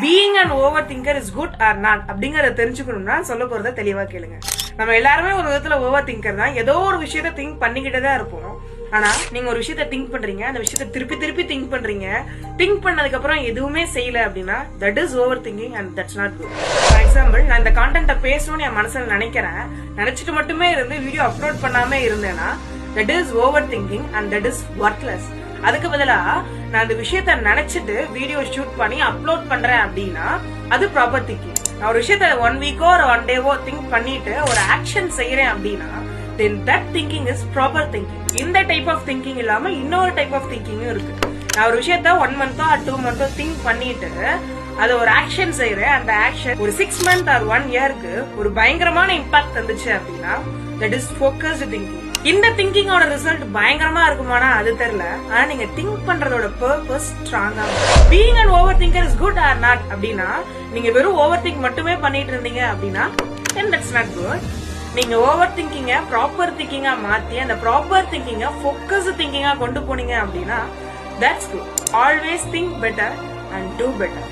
Being and over thinker is good or not அப்படிங்கறத தெரிஞ்சுக்கணும்னா சொல்ல போறத தெளிவா கேளுங்க. நம்ம எல்லாருமே ஒரு விதத்துல ஓவர் திங்கர் தான். ஏதோ ஒரு விஷயத்த திங்க் பண்ணிக்கிட்டே தான் இருப்போம். ஆனா நீங்க ஒரு விஷயத்த திங்க் பண்றீங்க, அந்த விஷயத்த திருப்பி திருப்பி திங்க் பண்றீங்க. திங்க் பண்ணதுக்கு அப்புறம் எதுவுமே செய்யல அப்படின்னா that is over thinking and that's not good. For example, நான் இந்த கான்டென்ட்டை பேசணும்னு என் மனசுல நினைக்கிறேன், நினைச்சிட்டு மட்டுமே இருந்து வீடியோ அப்லோட் பண்ணாம இருந்தேன்னா that is over thinking and that is worthless. அதுக்கு பதிலா நான் அந்த விஷயத்த நினைச்சிட்டு வீடியோ ஷூட் பண்ணி அப்லோட் பண்றேன் அப்படின்னா அது ப்ராப்பர் திங்கிங். நான் ஒரு விஷயத்த 1 வீக்கோ ஒரு 1 டேவோ திங்க் பண்ணிட்டு ஒரு ஆக்ஷன் செய்யறேன் அப்படின்னா then that thinking is proper thinking. இந்த டைப் ஆஃப் திங்கிங் இல்லாம இன்னொரு டைப் ஆஃப் திங்கிங்கும் இருக்கு. நான் ஒரு விஷயத்த 1 மந்தோ 2 மந்தோ திங்க் பண்ணிட்டு அது ஒரு ஆக்ஷன் செய்யறேன், அந்த ஆக்ஷன் ஒரு 6 மந்த் ஆர் 1 இயருக்கு ஒரு பயங்கரமான இம்பாக்ட் தந்துச்சு அப்படின்னா தட் இஸ் ஃபோக்கஸ்டு திங்கிங். இந்த திங்கிங்கோட ரிசல்ட் பயங்கரமா இருக்குமானா அது தெரியல. ஆனா நீங்க திங்க் பண்றதோட பர்பஸ் ஸ்ட்ராங்கா. Being and over thinker is good or not அப்படின்னா நீங்க வெறும் ஓவர் திங்க் மட்டுமே பண்ணிட்டு இருந்தீங்க அப்படின்னா then that's not good. நீங்க ஓவர் திங்கிங்க ப்ராப்பர் திங்கிங்கா மாத்தி அந்த ப்ராப்பர் திங்கிங்க ஃபோக்கஸ் திங்கிங்கா கொண்டு போனீங்க அப்படின்னா that's good. Always think better and do better.